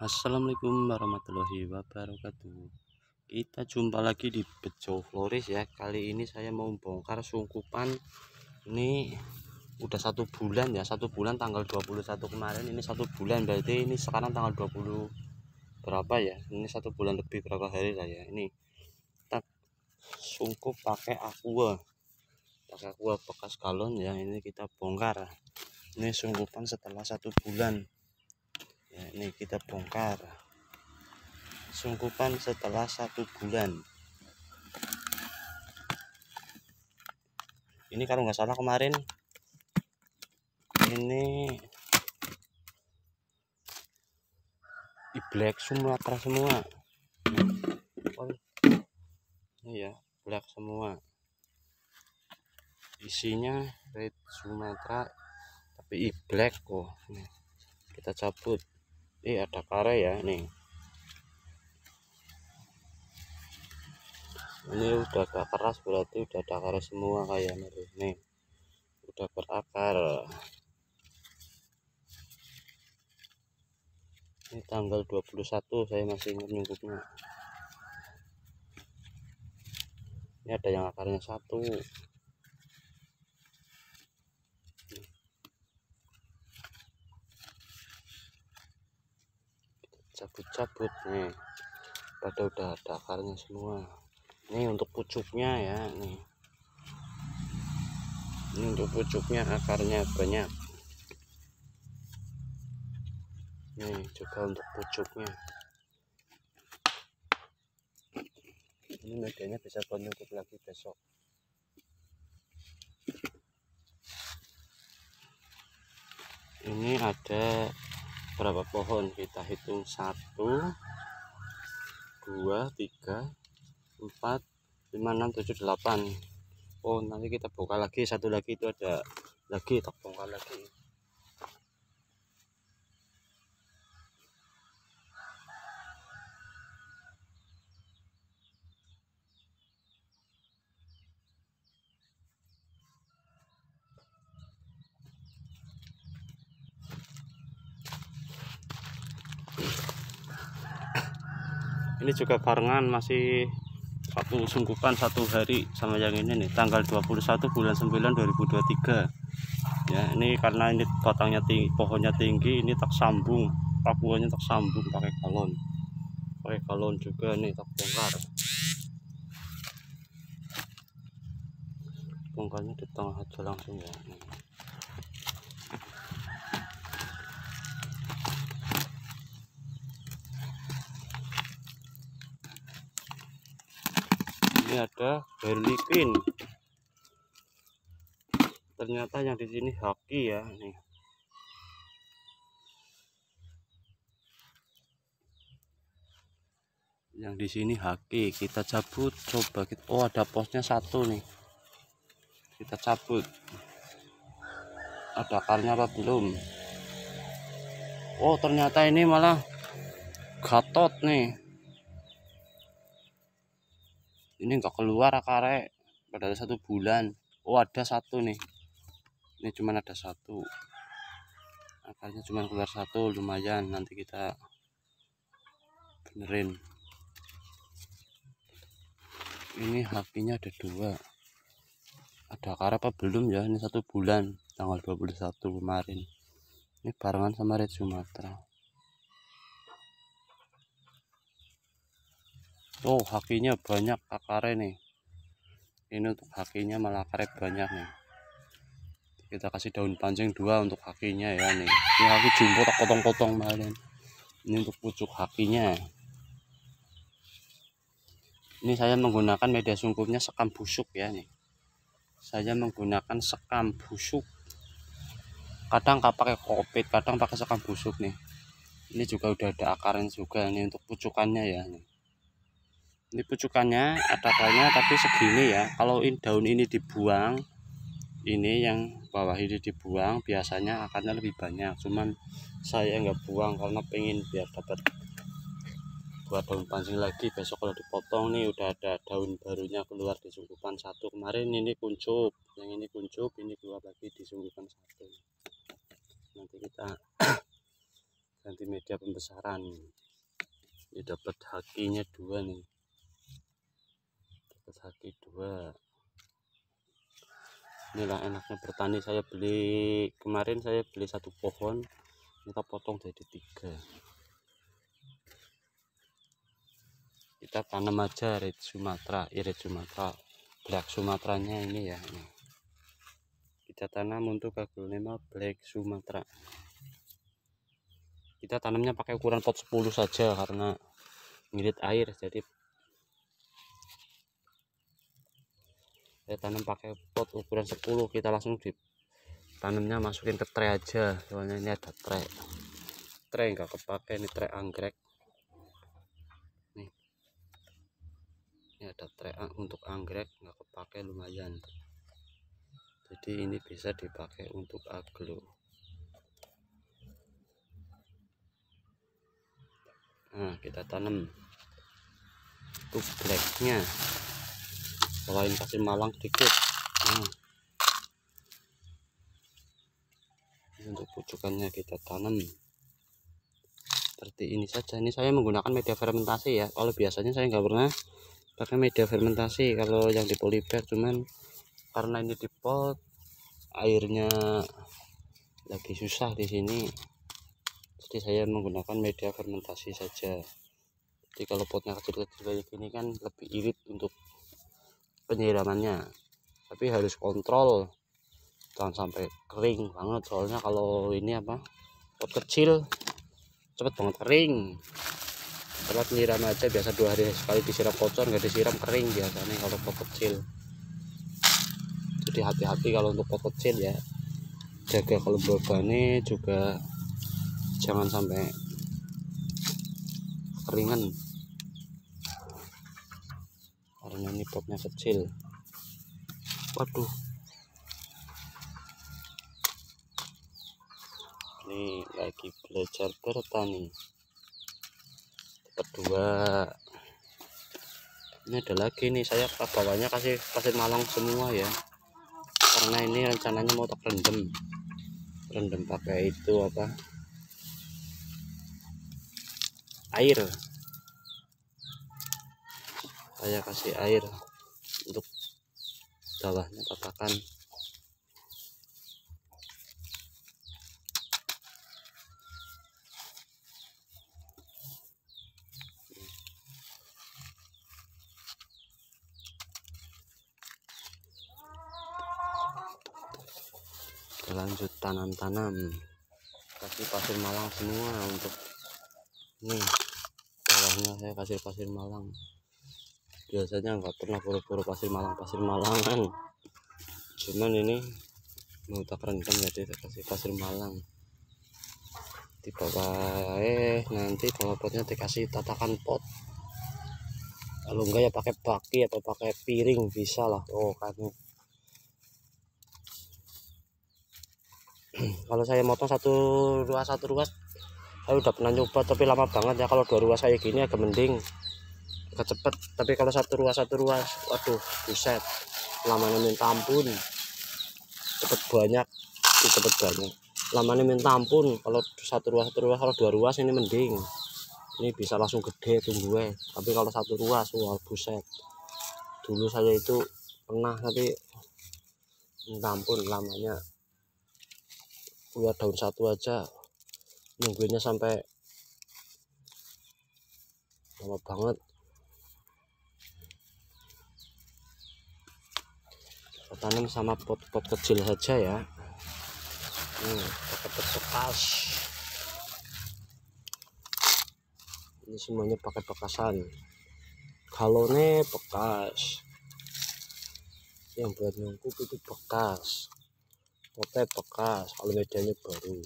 Assalamualaikum warahmatullahi wabarakatuh. Kita jumpa lagi di Bejo Flores ya. Kali ini saya mau bongkar sungkupan. Ini udah 1 bulan ya, 1 bulan tanggal 21 kemarin. Ini 1 bulan, berarti ini sekarang tanggal 20 berapa ya? Ini 1 bulan lebih berapa hari lah ya. Ini kita sungkup pakai aqua bekas galon ya. Ini kita bongkar. Ini sungkupan setelah 1 bulan ya. Ini kita bongkar sungkupan setelah 1 bulan. Ini kalau nggak salah kemarin ini di black Sumatera semua. Ini ya black semua, isinya red Sumatera tapi black kok. Kita cabut. Ada kare ya. Nih ini udah agak keras, berarti udah ada kare semua kayaknya. Nih udah berakar. Ini tanggal 21 saya masih ingat nyungkupnya. Ini ada yang akarnya 1. Cabut-cabut nih, pada udah ada akarnya semua. Ini untuk pucuknya ya. Nih ini untuk pucuknya, akarnya banyak. Nih juga untuk pucuknya. Ini medianya bisa buat nyungkup lagi besok. Ini ada berapa pohon, kita hitung 1 2 3 4 5 6 7 8. Oh nanti kita buka lagi, satu lagi itu ada lagi, tak bongkar lagi. Ini juga barengan, masih satu sungkupan 1 hari sama yang ini nih, tanggal 21 bulan 9 2023 ya. Ini karena ini batangnya tinggi, pohonnya tinggi, ini tak sambung, pakuannya tak sambung pakai galon juga. Nih tak bongkarnya di tengah aja langsung ya. Ini ada berlipin, ternyata yang di sini haki ya. Nih yang di sini haki, kita cabut coba kita. Oh ada posnya 1 nih, kita cabut. Ada akarnya apa belum? Oh ternyata ini malah gatot nih. Ini enggak keluar akarnya padahal 1 bulan. Oh ada 1 nih, ini cuman ada 1 akarnya, cuman keluar 1, lumayan. Nanti kita benerin. Ini hakinya ada 2. Ada akar apa belum ya? Ini 1 bulan tanggal 21 kemarin. Ini barengan sama red Sumatera. Oh hakinya banyak akarnya nih. Ini untuk hakinya malah akarnya banyak nih. Kita kasih daun pancing 2 untuk hakinya ya. Nih ini haki jumbo tak potong-potong kemarin. Ini untuk pucuk hakinya. Ini saya menggunakan media sungkupnya sekam busuk ya. Nih saya menggunakan sekam busuk, kadang nggak pakai kopit, kadang pakai sekam busuk nih. Ini juga udah ada akarnya juga nih untuk pucukannya ya. Nih ini pucukannya ada akarnya tapi segini ya. Kalau daun ini dibuang, ini yang bawah ini dibuang, biasanya akarnya lebih banyak. Cuman saya nggak buang karena pengen biar dapat buat daun pancing lagi besok kalau dipotong. Nih udah ada daun barunya keluar di sungkupan 1 kemarin. Ini kuncup, yang ini kuncup, ini keluar lagi di sungkupan 1. Nanti kita ganti media pembesaran. Ini dapat hakinya 2 nih, dapat haki 2. Inilah enaknya bertani. Saya beli kemarin, saya beli 1 pohon, kita potong jadi 3. Kita tanam aja red Sumatera, red Sumatera, black Sumateranya ini ya. Kita tanam untuk aglonema black Sumatera. Kita tanamnya pakai ukuran pot 10 saja karena ngirit air, jadi saya tanam pakai pot ukuran 10. Kita langsung ditanamnya masukin ke tray aja, soalnya ini ada tray nggak kepake, ini tray anggrek nih. Ini ada tray untuk anggrek, nggak kepake, lumayan, jadi ini bisa dipakai untuk aglo. Nah, kita tanam untuk blacknya, selain pasir malang dikit. Untuk pucukannya kita tanam seperti ini saja. Ini saya menggunakan media fermentasi ya. Kalau biasanya saya nggak pernah pakai media fermentasi kalau yang di polybag, cuman karena ini di pot, airnya lagi susah di sini, jadi saya menggunakan media fermentasi saja. Jadi kalau potnya kecil-kecil kayak gini kan lebih irit untuk penyiramannya, tapi harus kontrol jangan sampai kering banget, soalnya kalau ini pot kecil cepet banget kering. Kalau penyiram aja biasa 2 hari sekali disiram, kotor nggak disiram kering biasanya kalau pot kecil. Jadi hati-hati kalau untuk pot kecil ya, jaga kelembabannya juga, jangan sampai keringan karena ini potnya kecil. Waduh, ini lagi belajar bertani, dapat 2. Ini ada lagi nih, saya bawahnya kasih pasir malang semua ya, karena ini rencananya mau tak rendam pakai itu air. Saya kasih air untuk bawahnya tatakan. Lanjut tanam, kasih pasir malang semua. Untuk ini bawahnya saya kasih pasir malang, biasanya nggak pernah buru-buru pasir malangan, cuman ini mau tak rendam jadi saya kasih pasir malang di bawah. Nanti bawah potnya dikasih tatakan pot, kalau enggak ya pakai baki atau pakai piring bisa lah. Kan kalau saya motong satu ruas saya udah pernah nyoba, tapi lama banget ya. Kalau 2 ruas kayak gini agak mending, agak cepet, tapi kalau satu ruas waduh buset, lamanya minta ampun. Cepet banyak, lamanya minta ampun. Kalau satu ruas, kalau 2 ruas ini mending, ini bisa langsung gede tumbuhnya. Tapi kalau 1 ruas, wah buset, dulu saya itu pernah, tapi minta ampun lamanya. Keluar daun 1 aja nungguinnya sampai lama banget. Kita tanam sama pot kecil saja ya. Pakai pot bekas, ini semuanya pakai bekasan, galonnya bekas, yang buat nyungkup itu bekas, potnya bekas, kalau medianya baru.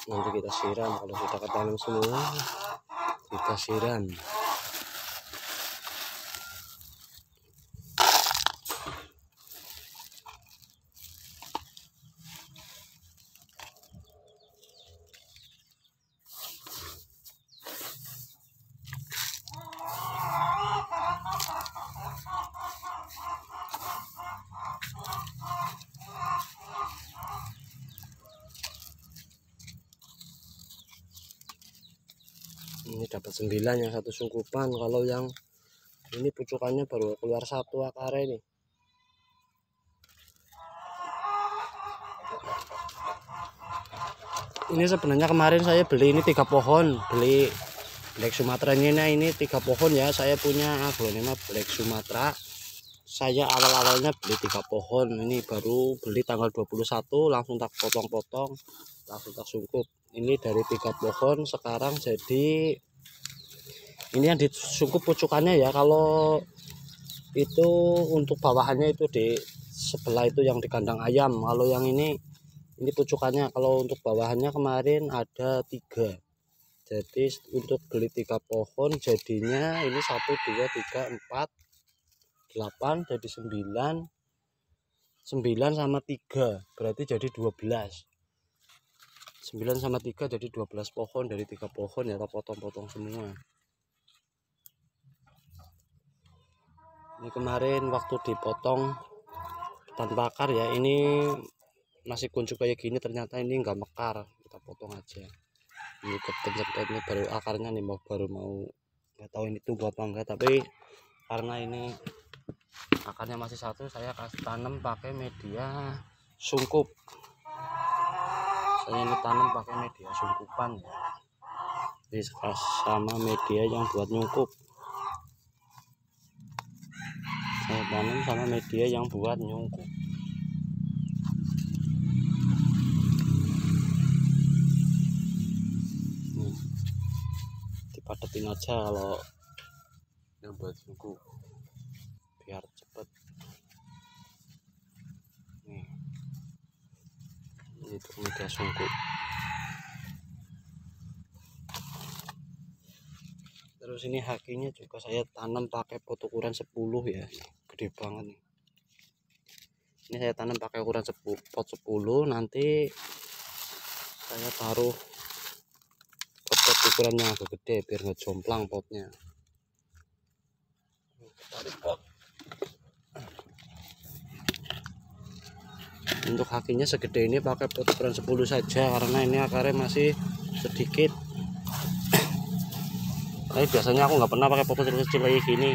Nanti kita siram, kalau kita ketanam semua kita siram. dapat 9 yang satu sungkupan. Kalau yang ini pucukannya baru keluar satu akarnya nih. Ini sebenarnya kemarin saya beli ini 3 pohon, beli Black Sumatranya ini 3 pohon ya. Saya punya aglonema Black Sumatra. Saya awal-awalnya beli 3 pohon, ini baru beli tanggal 21, langsung tak potong-potong, langsung tak sungkup. Ini dari 3 pohon sekarang jadi ini yang disungkup pucukannya ya. Kalau itu untuk bawahannya itu di sebelah itu yang di kandang ayam. Kalau yang ini pucukannya. Kalau untuk bawahannya kemarin ada 3. Jadi untuk beli 3 pohon jadinya ini 1 2 3 4 8 jadi 9 sama 3 berarti jadi 12. 9 sama 3 jadi 12 pohon dari 3 pohon ya, potong-potong semua. Ini kemarin waktu dipotong tanpa akar ya, ini masih kuncup kayak gini, ternyata ini enggak mekar, kita potong aja. Ini kepencet ini baru akarnya nih, baru mau, nggak tahu ini tumbuh apa enggak, tapi karena ini akarnya masih satu, saya kasih tanam pakai media sungkup. Saya ini tanam pakai media sungkupan, jadi sama media yang buat nyungkup. Saya tanam sama media yang buat nyungkup. Dipadetin aja kalau yang buat nyungkup biar cepet. Nih, itu media sungkup. Terus ini hakinya juga saya tanam pakai pot ukuran 10 ya, gede banget nih. Ini saya tanam pakai ukuran pot 10, nanti saya taruh ke pot ukurannya agak gede biar nggak jomplang potnya. Tarik pot. Untuk hakinya segede ini pakai pot ukuran 10 saja karena ini akarnya masih sedikit. Tapi biasanya aku nggak pernah pakai pot kecil kayak gini,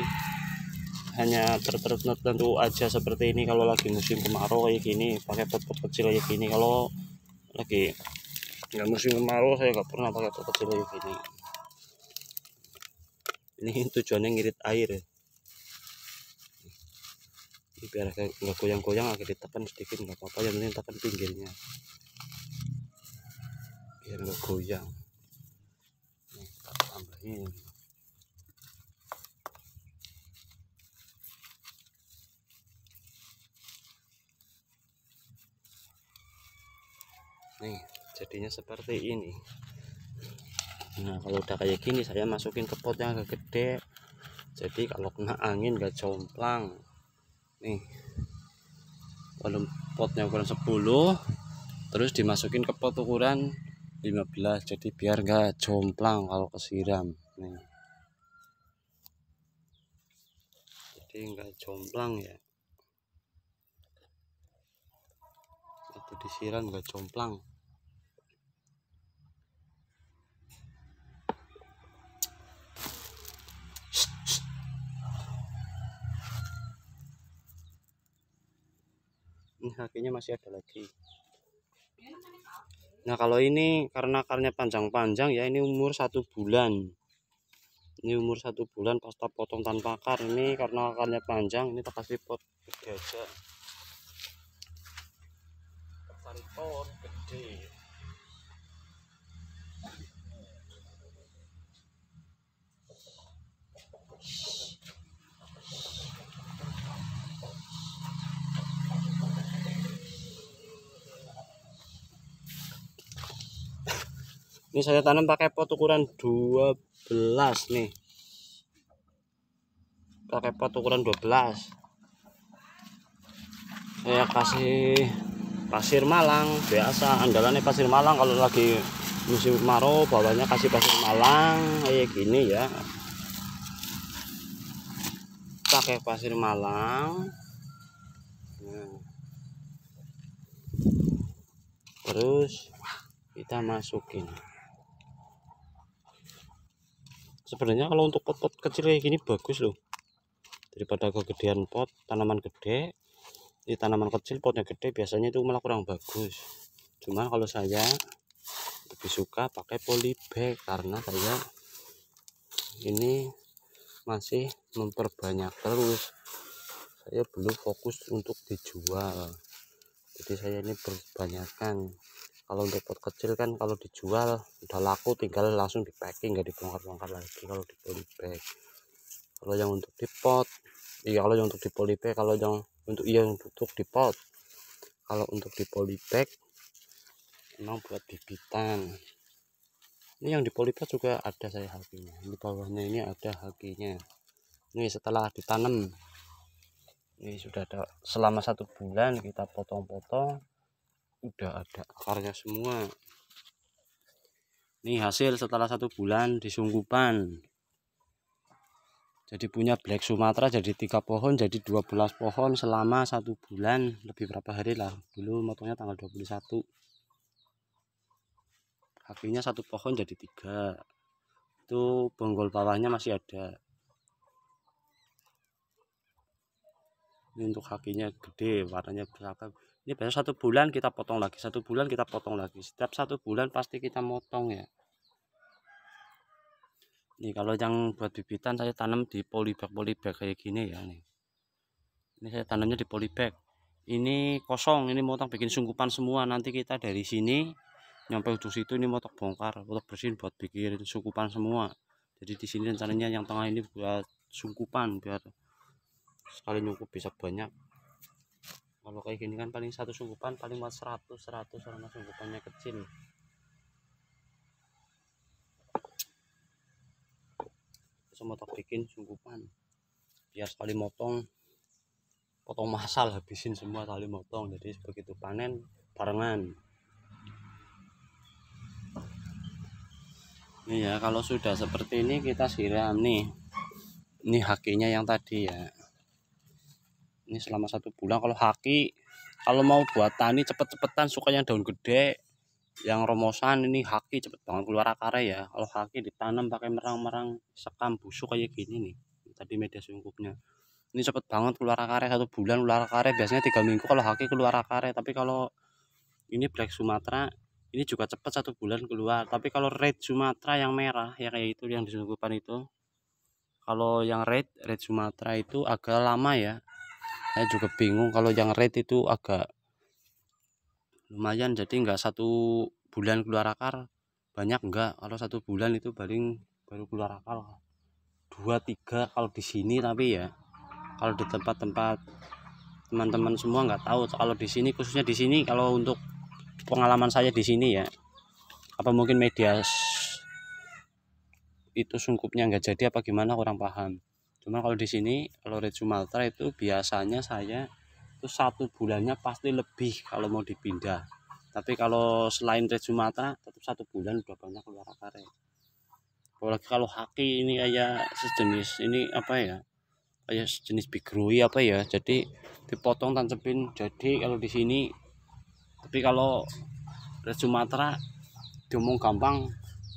hanya tertentu aja seperti ini. Kalau lagi musim kemarau kayak gini pakai pot kecil kayak gini. Kalau lagi nggak musim kemarau saya nggak pernah pakai pot kecil kayak gini. Ini tujuannya ngirit air ya. Ini biar nggak goyang-goyang, agak ditekan sedikit nggak apa-apa, yang penting tekan pinggirnya biar nggak goyang. Nih, kita tambahin. Nih jadinya seperti ini. Nah kalau udah kayak gini saya masukin ke pot yang agak gede, jadi kalau kena angin nggak jomplang. Nih kalau potnya ukuran 10 terus dimasukin ke pot ukuran 15, jadi biar nggak jomplang kalau kesiram. Nih jadi nggak jomplang ya, waktu disiram nggak jomplang. Ini kakinya masih ada lagi. Nah kalau ini karena akarnya panjang-panjang ya, ini umur 1 bulan. Ini umur 1 bulan pas kita potong tanpa akar. Ini karena akarnya panjang, ini kita kasih pot gede aja. Tarik pot gede. Ini saya tanam pakai pot ukuran 12 nih. Pakai pot ukuran 12. Saya kasih pasir Malang, biasa andalannya pasir Malang. Kalau lagi musim kemarau bawahnya kasih pasir Malang kayak gini ya. Pakai pasir Malang. Nah. Terus kita masukin. Sebenarnya kalau untuk pot-pot kecil kayak gini bagus loh, daripada kegedean pot tanaman gede. Di tanaman kecil potnya gede biasanya itu malah kurang bagus. Cuman kalau saya lebih suka pakai polybag karena saya ini masih memperbanyak terus, saya belum fokus untuk dijual, jadi saya ini berbanyakan. Kalau untuk pot kecil kan kalau dijual udah laku, tinggal langsung di packing, nggak dibongkar-bongkar lagi kalau di polybag. Kalau yang untuk di pot, iya, kalau yang untuk di polybag, kalau yang untuk di pot, kalau untuk di polybag memang buat bibitan. Ini yang di polybag juga ada saya hakinya, di bawahnya ini ada hakinya. Ini setelah ditanam, ini sudah ada selama 1 bulan, kita potong-potong udah ada akarnya semua. Ini hasil setelah 1 bulan disungkupan, jadi punya Black Sumatera jadi 3 pohon jadi 12 pohon selama 1 bulan lebih berapa hari lah. Dulu motongnya tanggal 21, hakinya 1 pohon jadi 3. Itu bonggol bawahnya masih ada. Ini untuk hakinya gede, warnanya beragam. Ini biasa 1 bulan kita potong lagi, 1 bulan kita potong lagi, setiap 1 bulan pasti kita motong ya. Ini kalau yang buat bibitan saya tanam di polybag kayak gini ya nih. Ini saya tanamnya di polybag. Ini kosong, ini mau bikin sungkupan semua. Nanti kita dari sini nyampe ujung situ ini mau bongkar, mau bersihin buat bikin sungkupan semua. Jadi di sini rencananya yang tengah ini buat sungkupan biar sekali nyungkup bisa banyak. Kalau kayak gini kan paling 1 sungkupan paling buat 100 karena sungkupannya kecil. Terus mau bikin sungkupan biar sekali potong massal, habisin semua kali motong, jadi begitu panen barengan. Ini ya, kalau sudah seperti ini kita siram nih. Ini hakinya yang tadi ya. Ini selama 1 bulan. Kalau haki, kalau mau buat tani cepet-cepetan, suka yang daun gede, yang romosan, ini haki cepet banget keluar akarnya ya. Kalau haki ditanam pakai merang-merang sekam busuk kayak gini nih. Tadi media sungkupnya. Ini cepet banget keluar akarnya, 1 bulan keluar akarnya. Biasanya 3 minggu kalau haki keluar akarnya. Tapi kalau ini Black Sumatera ini juga cepat 1 bulan keluar. Tapi kalau Red Sumatera yang merah ya kayak itu yang disungkupan itu, kalau yang red Sumatera itu agak lama ya. Saya juga bingung, kalau yang red itu agak lumayan, jadi enggak 1 bulan keluar akar banyak, enggak. Kalau 1 bulan itu baru keluar akar 2-3 kalau di sini. Tapi ya kalau di tempat-tempat teman-teman semua nggak tahu. Kalau di sini, khususnya di sini, kalau untuk pengalaman saya di sini ya, apa mungkin media itu sungkupnya nggak jadi apa gimana, kurang paham. Cuma kalau di sini, kalau Red Sumatera itu biasanya saya itu 1 bulannya pasti lebih kalau mau dipindah. Tapi kalau selain Red Sumatera tetap 1 bulan udah banyak keluar akarnya. Apalagi kalau haki ini kayak sejenis ini apa ya, kayak sejenis bigrui apa ya, jadi dipotong tancepin jadi kalau di sini. Tapi kalau Red Sumatera diomong gampang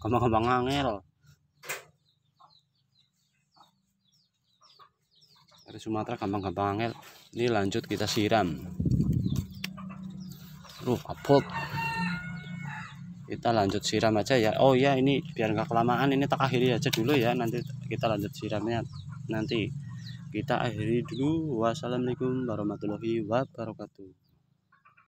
angel. Red Sumatera gampang angel. Ini lanjut kita siram. Apot. Kita lanjut siram aja ya. Oh ya, ini biar nggak kelamaan, ini tak akhiri aja dulu ya. Nanti kita lanjut siramnya. Nanti kita akhiri dulu. Wassalamualaikum warahmatullahi wabarakatuh.